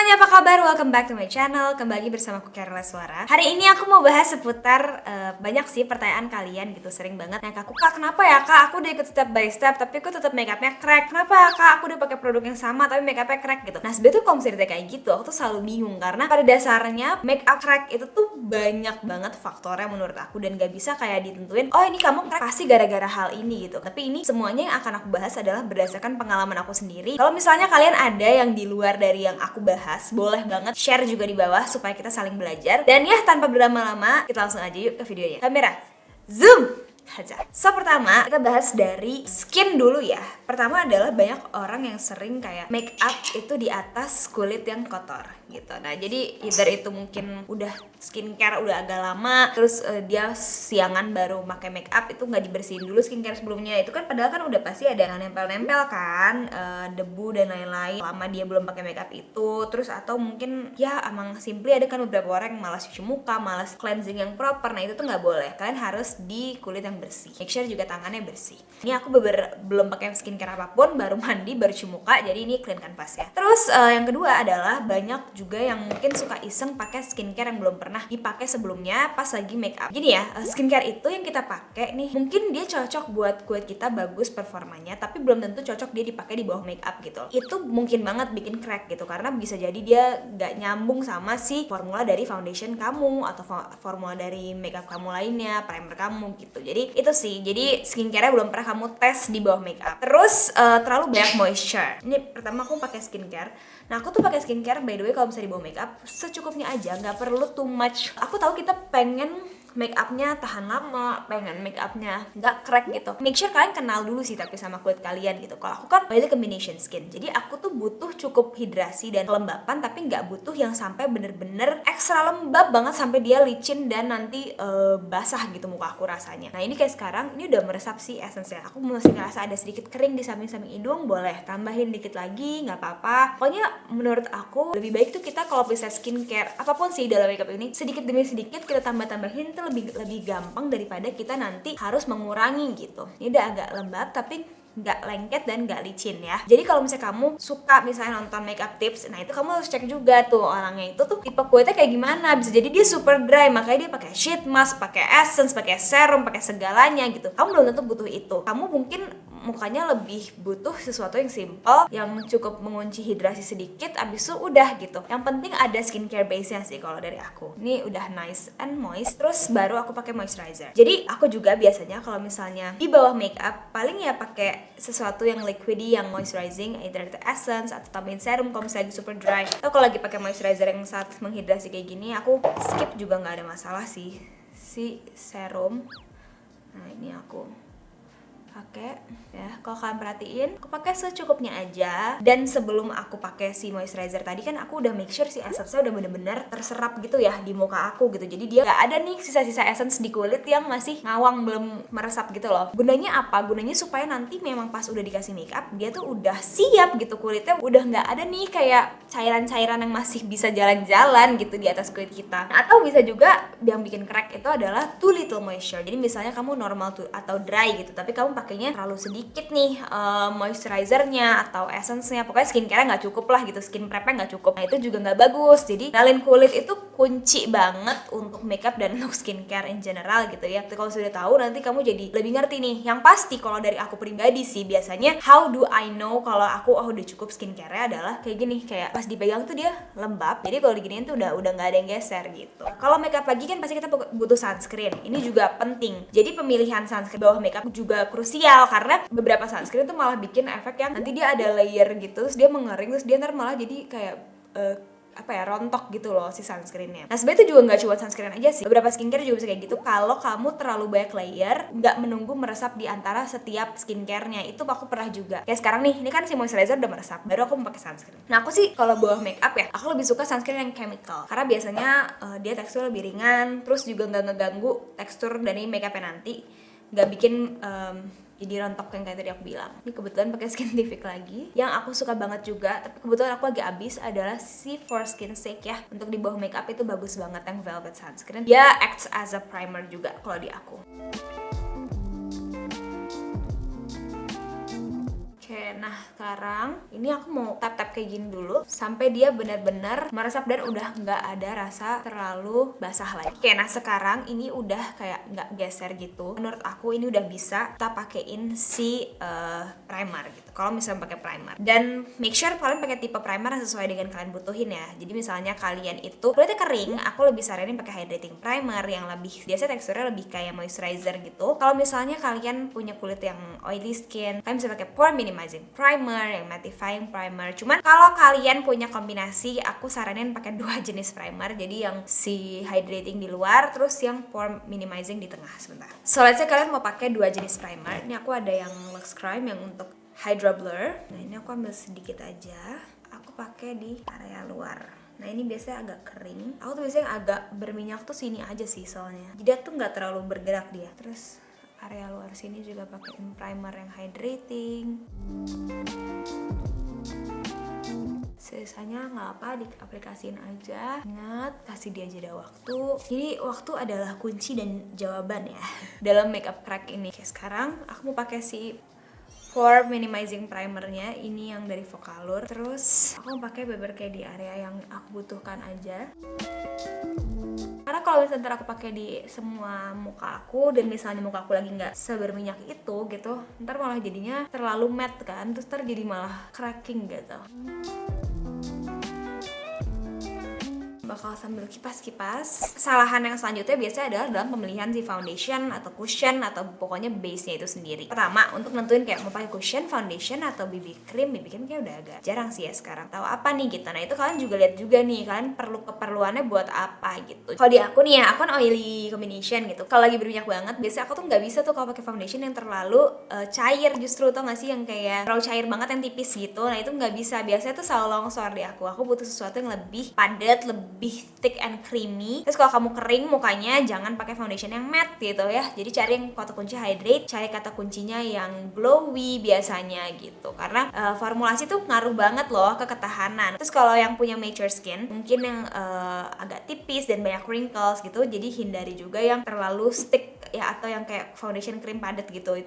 semuanya, apa kabar? Welcome back to my channel. Kembali bersama aku Carla Suara. Hari ini aku mau bahas seputar banyak sih pertanyaan kalian gitu, sering banget nanya ke aku, Kak, kenapa ya Kak aku udah ikut step by step tapi aku tetap makeupnya crack? Kenapa ya Kak aku udah pakai produk yang sama tapi makeupnya crack gitu? Nah sebenernya tuh kalau misalnya kayak gitu aku tuh selalu bingung karena pada dasarnya makeup crack itu tuh banyak banget faktornya menurut aku dan gak bisa kayak ditentuin, oh ini kamu crack pasti gara-gara hal ini gitu. Tapi ini semuanya yang akan aku bahas adalah berdasarkan pengalaman aku sendiri. Kalau misalnya kalian ada yang di luar dari yang aku bahas, boleh banget share juga di bawah supaya kita saling belajar. Dan ya tanpa berlama-lama, kita langsung aja yuk ke videonya. Kamera, zoom aja. So pertama kita bahas dari skin dulu ya. Pertama adalah banyak orang yang sering kayak make up itu di atas kulit yang kotor gitu. Nah jadi either itu mungkin udah skincare udah agak lama, terus dia siangan baru pakai make up, itu nggak dibersihin dulu skincare sebelumnya. Itu kan padahal kan udah pasti ada yang nempel-nempel kan, debu dan lain-lain lama dia belum pakai make up itu. Terus atau mungkin ya emang simply ada kan beberapa orang yang malas cuci muka, malas cleansing yang proper. Nah itu tuh nggak boleh. Kalian harus di kulit yang bersih. Make sure juga tangannya bersih. Ini aku belum pakai skincare apapun, baru mandi, baru cuci muka. Jadi ini clean canvas ya. Terus yang kedua adalah banyak juga yang mungkin suka iseng pakai skincare yang belum pernah dipakai sebelumnya pas lagi make up. Gini ya, skincare itu yang kita pakai nih, mungkin dia cocok buat kulit kita, bagus performanya, tapi belum tentu cocok dia dipakai di bawah make up gitu. Itu mungkin banget bikin crack gitu karena bisa jadi dia nggak nyambung sama si formula dari foundation kamu atau formula dari make up kamu lainnya, primer kamu gitu. Jadi itu sih, jadi skincare belum pernah kamu tes di bawah make up. Terus terlalu banyak moisture. Ini pertama aku pakai skincare. Nah aku tuh pakai skincare by the way kalau misalnya di bawah make up secukupnya aja, nggak perlu too much. Aku tahu kita pengen make upnya tahan lama, pengen make upnya nggak crack gitu. Make sure kalian kenal dulu sih tapi sama kulit kalian gitu. Kalau aku kan itu combination skin, jadi aku tuh butuh cukup hidrasi dan kelembapan, tapi nggak butuh yang sampai bener-bener ekstra lembab banget sampai dia licin dan nanti basah gitu muka aku rasanya. Nah ini kayak sekarang ini udah meresap sih essence-nya. Aku masih ngerasa ada sedikit kering di samping-samping hidung, boleh tambahin dikit lagi nggak apa-apa. Pokoknya menurut aku lebih baik tuh kita kalau bisa skincare apapun sih dalam makeup ini sedikit demi sedikit kita tambah-tambahin itu lebih gampang daripada kita nanti harus mengurangi gitu. Ini udah agak lembab tapi nggak lengket dan nggak licin ya. Jadi kalau misalnya kamu suka misalnya nonton makeup tips, nah itu kamu harus cek juga tuh orangnya itu tuh tipe kulitnya kayak gimana. Bisa jadi dia super dry, makanya dia pakai sheet mask, pakai essence, pakai serum, pakai segalanya gitu. Kamu belum tentu butuh itu. Kamu mungkin mukanya lebih butuh sesuatu yang simple, yang cukup mengunci hidrasi sedikit, abis itu udah gitu. Yang penting ada skincare base-nya sih kalau dari aku. Ini udah nice and moist, terus baru aku pakai moisturizer. Jadi aku juga biasanya kalau misalnya di bawah makeup paling ya pakai sesuatu yang liquidy, yang moisturizing, either itu essence atau tambahin serum kalau misalnya lagi super dry. Atau kalau lagi pakai moisturizer yang saat menghidrasi kayak gini, aku skip juga nggak ada masalah sih si serum. Nah ini aku pakai ya, kalau kalian perhatiin aku pakai secukupnya aja. Dan sebelum aku pakai si moisturizer tadi kan aku udah make sure si essence-nya udah bener-bener terserap gitu ya di muka aku gitu. Jadi dia gak ada nih sisa-sisa essence di kulit yang masih ngawang belum meresap gitu loh. Gunanya apa? Gunanya supaya nanti memang pas udah dikasih makeup dia tuh udah siap gitu, kulitnya udah nggak ada nih kayak cairan-cairan yang masih bisa jalan-jalan gitu di atas kulit kita. Nah, atau bisa juga yang bikin crack itu adalah too little moisture. Jadi misalnya kamu normal tuh atau dry gitu, tapi kamu pakainya terlalu sedikit nih moisturizernya atau essence-nya, pokoknya skincare nggak cukup lah gitu, skin prep-nya nggak cukup. Nah itu juga nggak bagus. Jadi kenalin kulit itu kunci banget untuk makeup dan untuk skincare in general gitu ya. Kalau sudah tahu nanti kamu jadi lebih ngerti nih. Yang pasti kalau dari aku pribadi sih biasanya how do I know kalau aku udah cukup skincare-nya adalah kayak gini, kayak pas dipegang tuh dia lembab. Jadi kalau diginiin tuh udah nggak ada yang geser gitu. Kalau makeup pagi kan pasti kita butuh sunscreen. Ini juga penting. Jadi pemilihan sunscreen bawah makeup juga krusial karena beberapa sunscreen tuh malah bikin efek yang nanti dia ada layer gitu, terus dia mengering, terus dia ntar malah jadi kayak rontok gitu loh si sunscreennya. Nah sebenarnya itu juga nggak cuma sunscreen aja sih, beberapa skincare juga bisa kayak gitu. Kalau kamu terlalu banyak layer, nggak menunggu meresap di antara setiap skincarenya, itu aku pernah juga. Kayak sekarang nih, ini kan si moisturizer udah meresap, baru aku mau pakai sunscreen. Nah aku sih kalau bawah makeup ya, aku lebih suka sunscreen yang chemical karena biasanya dia tekstur lebih ringan, terus juga nggak ngeganggu tekstur dari makeupnya nanti, nggak bikin jadi rontok yang kayak tadi aku bilang. Ini kebetulan pakai Skintific lagi. Yang aku suka banget juga, tapi kebetulan aku agak habis, adalah si Foreskin Shake ya. Untuk di bawah makeup itu bagus banget yang Velvet Sunscreen. Dia acts as a primer juga kalau di aku. Oke, nah sekarang ini aku mau tap-tap kayak gini dulu sampai dia benar-benar meresap dan udah nggak ada rasa terlalu basah lagi. Oke, nah sekarang ini udah kayak nggak geser gitu. Menurut aku ini udah bisa kita pakein si primer gitu. Kalau misalnya pakai primer, dan make sure kalian pakai tipe primer yang sesuai dengan kalian butuhin ya. Jadi misalnya kalian itu kulitnya kering, aku lebih saranin pakai hydrating primer yang lebih biasa, teksturnya lebih kayak moisturizer gitu. Kalau misalnya kalian punya kulit yang oily skin, kalian bisa pakai pore minimizing primer, yang mattifying primer. Cuman kalau kalian punya kombinasi, aku saranin pakai 2 jenis primer. Jadi yang si hydrating di luar, terus yang pore minimizing di tengah. Sebentar. So let's say kalian mau pakai 2 jenis primer. Ini aku ada yang Lux Crime yang untuk Hydra Blur. Nah ini aku ambil sedikit aja, aku pakai di area luar. Nah ini biasanya agak kering. Aku tuh biasanya agak berminyak tuh sini aja sih soalnya. Jadi tuh nggak terlalu bergerak dia. Terus area luar sini juga pakein primer yang hydrating. Sisanya nggak apa, diaplikasiin aja. Ingat, kasih dia jeda waktu. Jadi waktu adalah kunci dan jawaban ya dalam makeup crack ini. Oke, sekarang aku mau pakai si pore minimizing primernya, ini yang dari Focalure. Terus aku mau pakai beber kayak di area yang aku butuhkan aja. Karena kalau misalnya ntar aku pakai di semua muka aku dan misalnya muka aku lagi nggak seberminyak itu gitu, ntar malah jadinya terlalu matte kan, terus ntar jadi malah cracking gitu. Bakal sambil kipas-kipas. Kesalahan yang selanjutnya biasanya adalah dalam pemilihan si foundation atau cushion atau pokoknya base-nya itu sendiri. Pertama, untuk nentuin kayak mau pakai cushion, foundation atau BB cream kayak udah agak jarang sih ya sekarang. Tahu apa nih gitu. Nah, itu kalian juga lihat juga nih, kalian perlu keperluannya buat apa gitu. Kalau di aku nih ya, aku kan oily combination gitu. Kalau lagi berminyak banget, biasanya aku tuh nggak bisa tuh kalau pakai foundation yang terlalu cair, justru tau gak sih yang kayak terlalu cair banget yang tipis gitu. Nah, itu nggak bisa. Biasanya tuh selalu longsor di aku. Aku butuh sesuatu yang lebih padat, lebih thick and creamy. Terus kalau kamu kering mukanya, jangan pakai foundation yang matte gitu ya. Jadi cari yang kata kunci hydrate, cari kata kuncinya yang glowy biasanya gitu. Karena formulasi tuh ngaruh banget loh ke ketahanan. Terus kalau yang punya mature skin, mungkin yang agak tipis dan banyak wrinkles gitu, jadi hindari juga yang terlalu stick ya, atau yang kayak foundation cream padat gitu.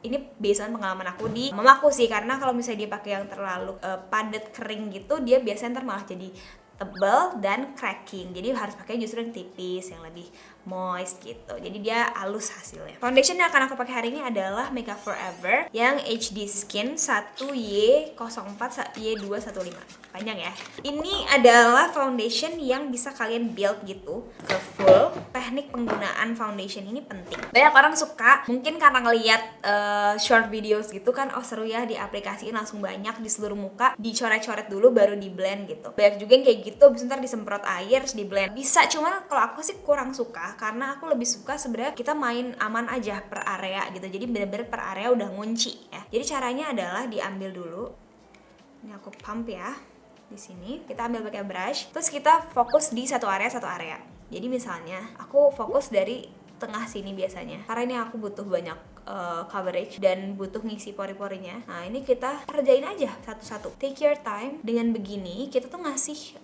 Ini based on pengalaman aku di mamaku sih, karena kalau misalnya dia pakai yang terlalu padat kering gitu, dia biasanya ntar malah jadi tebal dan cracking. Jadi harus pakai justru yang tipis, yang lebih moist gitu. Jadi dia halus hasilnya. Foundation yang akan aku pakai hari ini adalah Makeup Forever yang HD Skin 1Y04Y215. Panjang ya. Ini adalah foundation yang bisa kalian build gitu ke full. Teknik penggunaan foundation ini penting. Banyak orang suka, mungkin karena ngeliat short videos gitu kan, oh seru ya diaplikasiin langsung banyak di seluruh muka, dicoret-coret dulu baru di blend gitu. Banyak juga yang kayak gitu, abis ntar disemprot air terus di blend. Bisa, cuman kalau aku sih kurang suka, karena aku lebih suka sebenarnya kita main aman aja per area gitu. Jadi bener-bener per area udah ngunci ya. Jadi caranya adalah diambil dulu. Ini aku pump ya. Di sini kita ambil pakai brush, terus kita fokus di satu area. Jadi misalnya aku fokus dari tengah sini biasanya, karena ini aku butuh banyak coverage dan butuh ngisi pori-porinya. Nah ini kita kerjain aja satu-satu, take your time. Dengan begini kita tuh ngasih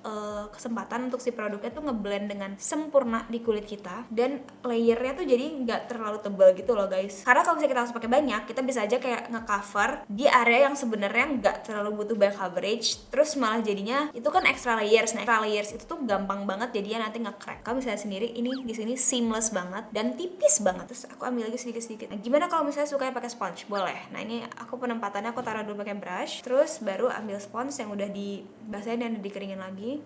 kesempatan untuk si produknya tuh ngeblend dengan sempurna di kulit kita, dan layernya tuh jadi nggak terlalu tebal gitu loh guys. Karena kalau misalnya kita langsung pakai banyak, kita bisa aja kayak ngecover di area yang sebenarnya nggak terlalu butuh banyak coverage, terus malah jadinya itu kan extra layers. Nah extra layers itu tuh gampang banget jadinya nanti nge-crack. Kalau misalnya sendiri ini di sini seamless banget dan tipis banget. Terus aku ambil lagi sedikit-sedikit. Nah gimana kalau misalnya sukanya pakai sponge? Boleh. Nah ini aku penempatannya aku taruh dulu pakai brush, terus baru ambil sponge yang udah dibasahin dan dikeringin lagi.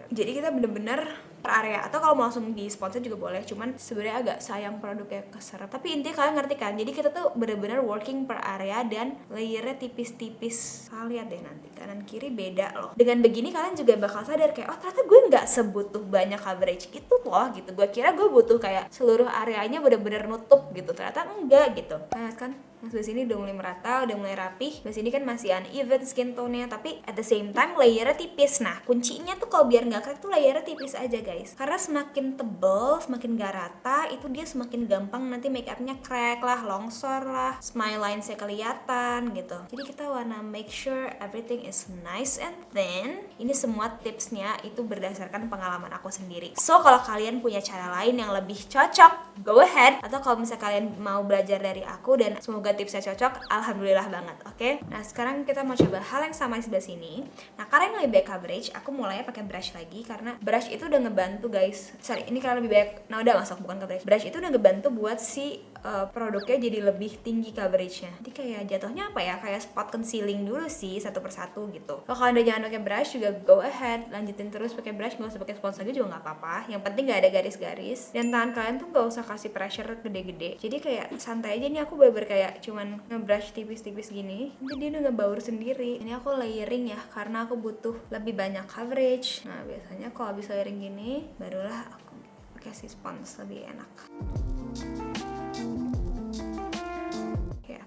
Jadi kita bener-bener per area, atau kalau mau langsung di sponge juga boleh, cuman sebenarnya agak sayang produknya keserap. Tapi intinya kalian ngerti kan, jadi kita tuh bener-bener working per area dan layernya tipis-tipis. Kalian lihat deh nanti kanan kiri beda loh. Dengan begini kalian juga bakal sadar kayak, oh ternyata gue nggak sebutuh banyak coverage gitu loh gitu. Gue kira gue butuh kayak seluruh areanya bener-bener nutup gitu, ternyata enggak gitu. Lihat kan, yang sebelah sini udah mulai merata, udah mulai rapih. Sebelah sini kan masih uneven skin tone-nya, tapi at the same time layernya tipis. Nah kuncinya tuh kalau biar nggak crack tuh layernya tipis aja guys, karena semakin tebel, semakin gak rata, itu dia semakin gampang nanti makeupnya crack lah, longsor lah, smile lines-nya kelihatan gitu. Jadi kita wanna make sure everything is nice and thin. Ini semua tipsnya itu berdasarkan pengalaman aku sendiri. So kalau kalian punya cara lain yang lebih cocok, go ahead. Atau kalau misalnya kalian mau belajar dari aku dan semoga tipsnya cocok, alhamdulillah banget. Oke. Nah, sekarang kita mau coba hal yang sama di sebelah sini. Nah, karena yang lebih baik coverage, aku mulainya pakai brush lagi karena brush itu udah ngebantu guys. Sorry, ini karena lebih baik noda masuk bukan coverage. Brush itu udah ngebantu buat si produknya jadi lebih tinggi coveragenya. Jadi kayak jatuhnya apa ya? Kayak spot concealing dulu sih satu persatu gitu. Kalau kalian udah jangan pakai brush juga go ahead, lanjutin terus pakai brush, nggak usah pakai spons lagi juga nggak apa-apa. Yang penting nggak ada garis-garis dan tangan kalian tuh nggak usah kasih pressure gede-gede. Jadi kayak santai aja. Ini aku bener-bener kayak cuman ngebrush tipis-tipis gini. Nanti dia udah ngebaur sendiri. Ini aku layering ya karena aku butuh lebih banyak coverage. Nah biasanya kalau habis layering gini barulah aku pakai si spons lebih enak.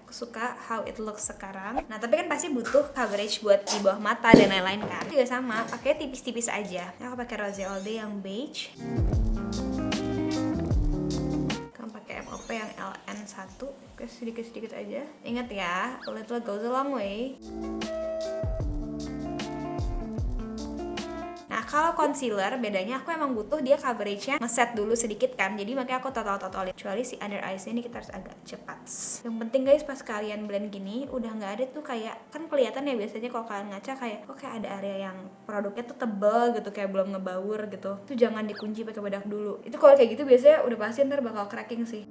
Aku suka how it looks sekarang. Nah tapi kan pasti butuh coverage buat di bawah mata dan lain-lain kan. Juga sama, pakai tipis-tipis aja. Nah, aku pakai Rose All Day yang beige. Kamu pakai MOP yang LN1. Oke, sedikit-sedikit aja. Ingat ya, a little goes a long way. Kalau concealer bedanya aku emang butuh dia coveragenya ngeset dulu sedikit kan, jadi makanya aku total-totalin. Kecuali si under eyes ini kita harus agak cepat. Yang penting guys pas kalian blend gini udah nggak ada tuh kayak, kan kelihatan ya biasanya kalau kalian ngaca kayak kok kayak ada area yang produknya tuh tebel gitu kayak belum ngebaur gitu. Itu jangan dikunci pakai bedak dulu. Itu kalau kayak gitu biasanya udah pasti ntar bakal cracking sih.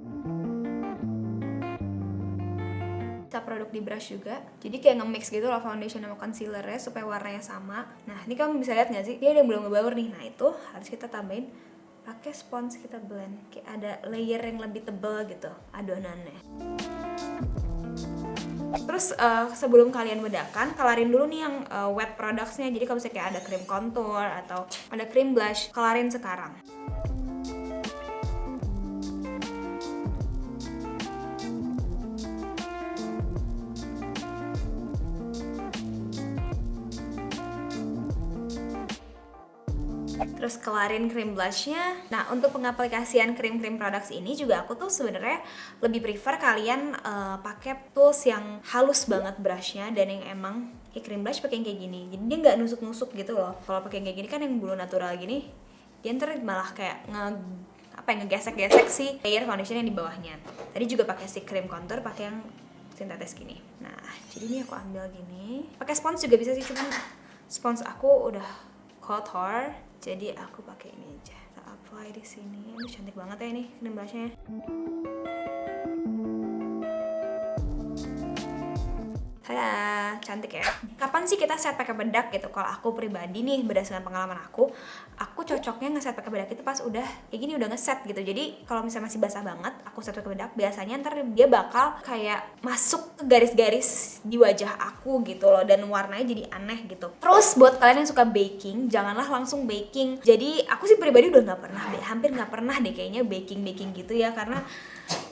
Kita produk di brush juga, jadi kayak nge-mix gitu loh foundation sama concealernya supaya warnanya sama. Nah ini kamu bisa lihat nggak sih, dia udah belum ngebaur nih. Nah itu harus kita tambahin pakai spons, kita blend kayak ada layer yang lebih tebal gitu adonannya. Terus sebelum kalian bedakan, kelarin dulu nih yang wet productsnya. Jadi kalau misalnya kayak ada cream contour atau ada cream blush, kelarin sekarang. Terus kelarin cream blushnya. Nah untuk pengaplikasian krim-krim products ini juga aku tuh sebenarnya lebih prefer kalian pakai tools yang halus banget brushnya dan yang emang kayak cream blush pakai yang kayak gini. Jadi dia nggak nusuk-nusuk gitu loh. Kalau pakai yang kayak gini kan yang bulu natural gini, dia ntar malah kayak ngegesek-gesek si layer foundation yang di bawahnya. Tadi juga pakai si cream contour pakai yang sintetis gini. Nah jadi ini aku ambil gini. Pakai spons juga bisa sih, cuman spons aku udah kotor. Jadi aku pakai ini aja. Kita apply di sini. Aduh cantik banget ya ini cream blushnya. Tada, cantik ya. Kapan sih kita set pakai bedak gitu? Kalau aku pribadi nih berdasarkan pengalaman aku cocoknya ngeset pakai bedak itu pas udah kayak gini, udah ngeset gitu. Jadi kalau misalnya masih basah banget, aku set pakai bedak, biasanya ntar dia bakal kayak masuk ke garis-garis di wajah aku gitu loh, dan warnanya jadi aneh gitu. Terus buat kalian yang suka baking, janganlah langsung baking. Jadi aku sih pribadi udah nggak pernah deh, hampir nggak pernah deh kayaknya baking gitu ya, karena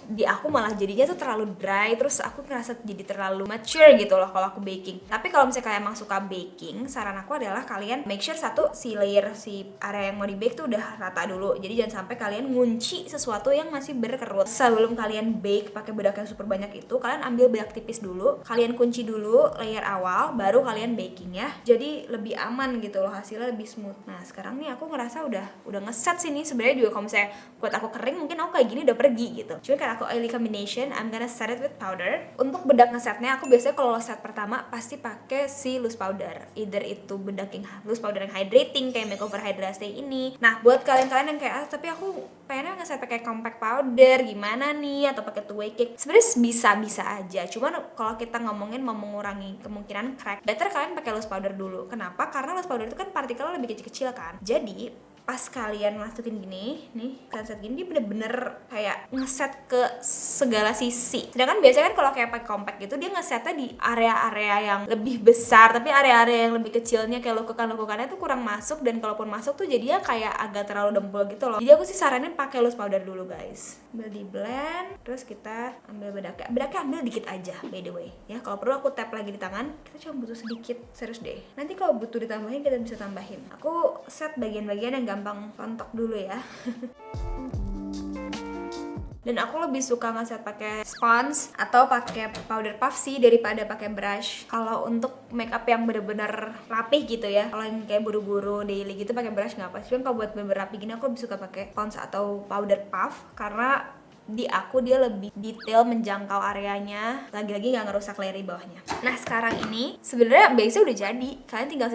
di aku malah jadinya tuh terlalu dry, terus aku ngerasa jadi terlalu mature gitu loh kalau aku baking. Tapi kalau misalnya kalian emang suka baking, saran aku adalah kalian make sure satu si layer si area yang mau di bake tuh udah rata dulu. Jadi jangan sampai kalian ngunci sesuatu yang masih berkerut. Sebelum kalian bake pakai bedak yang super banyak itu, kalian ambil bedak tipis dulu, kalian kunci dulu layer awal, baru kalian baking ya. Jadi lebih aman gitu loh, hasilnya lebih smooth. Nah sekarang nih aku ngerasa udah ngeset sini. Sebenarnya juga kalau misalnya buat aku kering mungkin aku kayak gini udah pergi gitu. Cuma karena aku oily combination, I'm gonna set it with powder. Untuk bedak ngesetnya aku biasanya kalau set pertama pasti pakai si loose powder. Either itu bedak yang loose powder yang hydrating kayak makeover Hydra Stay ini. Nah buat kalian-kalian yang kayak tapi aku pengennya ngeset pakai compact powder gimana nih, atau pakai two way cake, sebenarnya bisa aja. Cuman kalau kita ngomongin mau mengurangi kemungkinan crack, better kalian pakai loose powder dulu. Kenapa? Karena loose powder itu kan partikelnya lebih kecil-kecil kan. Jadi pas kalian masukin gini, nih kalian set gini, dia bener-bener kayak ngeset ke segala sisi. Sedangkan biasanya kan kalau kayak pakai compact gitu, dia ngesetnya di area-area yang lebih besar, tapi area-area yang lebih kecilnya kayak lekukan-lekukannya tuh kurang masuk, dan kalaupun masuk tuh jadinya kayak agak terlalu dempul gitu loh. Jadi aku sih saranin pakai loose powder dulu guys. Ambil di blend, terus kita ambil bedaknya ambil dikit aja by the way ya. Kalau perlu aku tap lagi di tangan, kita cuma butuh sedikit, serius deh. Nanti kalau butuh ditambahin kita bisa tambahin. Aku set bagian-bagian yang gampang rontok dulu ya. Dan aku lebih suka ngeset pakai spons atau pakai powder puff sih daripada pakai brush. Kalau untuk makeup yang bener-bener rapih gitu ya, kalau yang kayak buru-buru daily gitu pakai brush nggak apa. Cuman kalau buat bener-bener rapih gini aku lebih suka pakai spons atau powder puff karena di aku dia lebih detail, menjangkau areanya, lagi-lagi nggak ngerusak layer di bawahnya. Nah sekarang ini sebenarnya base udah jadi, kalian tinggal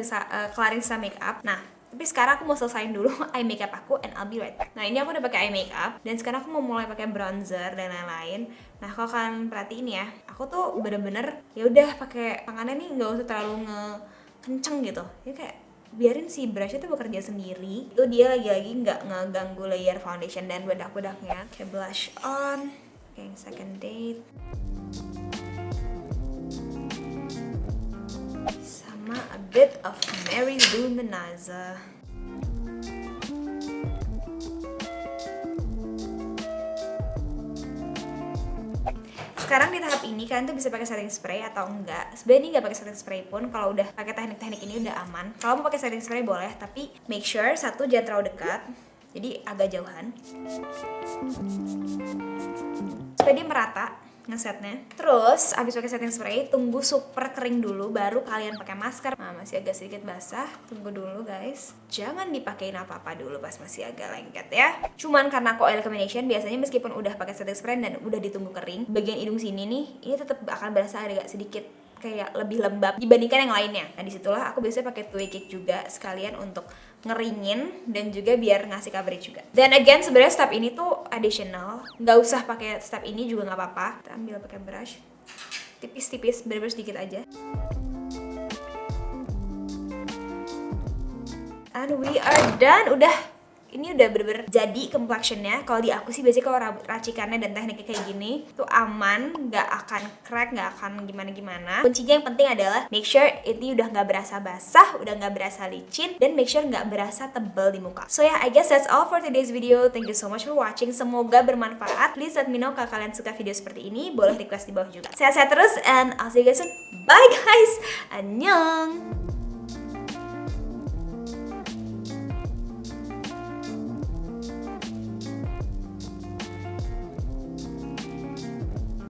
kelarin sisa makeup. Nah tapi sekarang aku mau selesain dulu eye makeup aku and I'll be right back. Nah ini aku udah pakai eye makeup dan sekarang aku mau mulai pakai bronzer dan lain-lain. Nah kalau kalian perhatiin ya, aku tuh bener-bener ya udah pakai tangannya nih nggak usah terlalu kenceng gitu. Ya kayak biarin si brush itu bekerja sendiri. Itu dia lagi-lagi nggak ngeganggu layer foundation dan bedak-bedaknya. Kayak blush on, kayak second date. Sama a bit of Mary Lou Menaza. Sekarang di tahap ini kalian tuh bisa pakai setting spray atau enggak. Sebenarnya ini nggak pakai setting spray pun, kalau udah pakai teknik-teknik ini udah aman. Kalau mau pakai setting spray boleh, tapi make sure satu jangan terlalu dekat, jadi agak jauhan. Supaya dia merata ngesetnya. Terus abis pakai setting spray tunggu super kering dulu baru kalian pakai masker. Nah masih agak sedikit basah, tunggu dulu guys. Jangan dipakein apa-apa dulu pas masih agak lengket ya. Cuman karena aku oil combination biasanya meskipun udah pakai setting spray dan udah ditunggu kering, bagian hidung sini nih ini tetap akan berasa agak sedikit kayak lebih lembab dibandingkan yang lainnya. Nah disitulah aku biasanya pakai two way cake juga sekalian untuk ngeringin dan juga biar ngasih coverage juga. Dan again sebenarnya step ini tuh additional, nggak usah pakai step ini juga nggak apa-apa. Kita ambil pakai brush tipis-tipis, bener-bener sedikit aja. And we are done. Ini udah bener-bener jadi complexionnya. Kalau di aku sih biasanya kalau racikannya dan tekniknya kayak gini tuh aman, nggak akan crack, nggak akan gimana-gimana. Kuncinya yang penting adalah make sure ini udah nggak berasa basah, udah nggak berasa licin, dan make sure nggak berasa tebal di muka. So yeah, I guess that's all for today's video. Thank you so much for watching. Semoga bermanfaat. Please let me know kalau kalian suka video seperti ini. Boleh request di bawah juga. Sehat-sehat terus and I'll see you guys soon. Bye guys. Annyeong.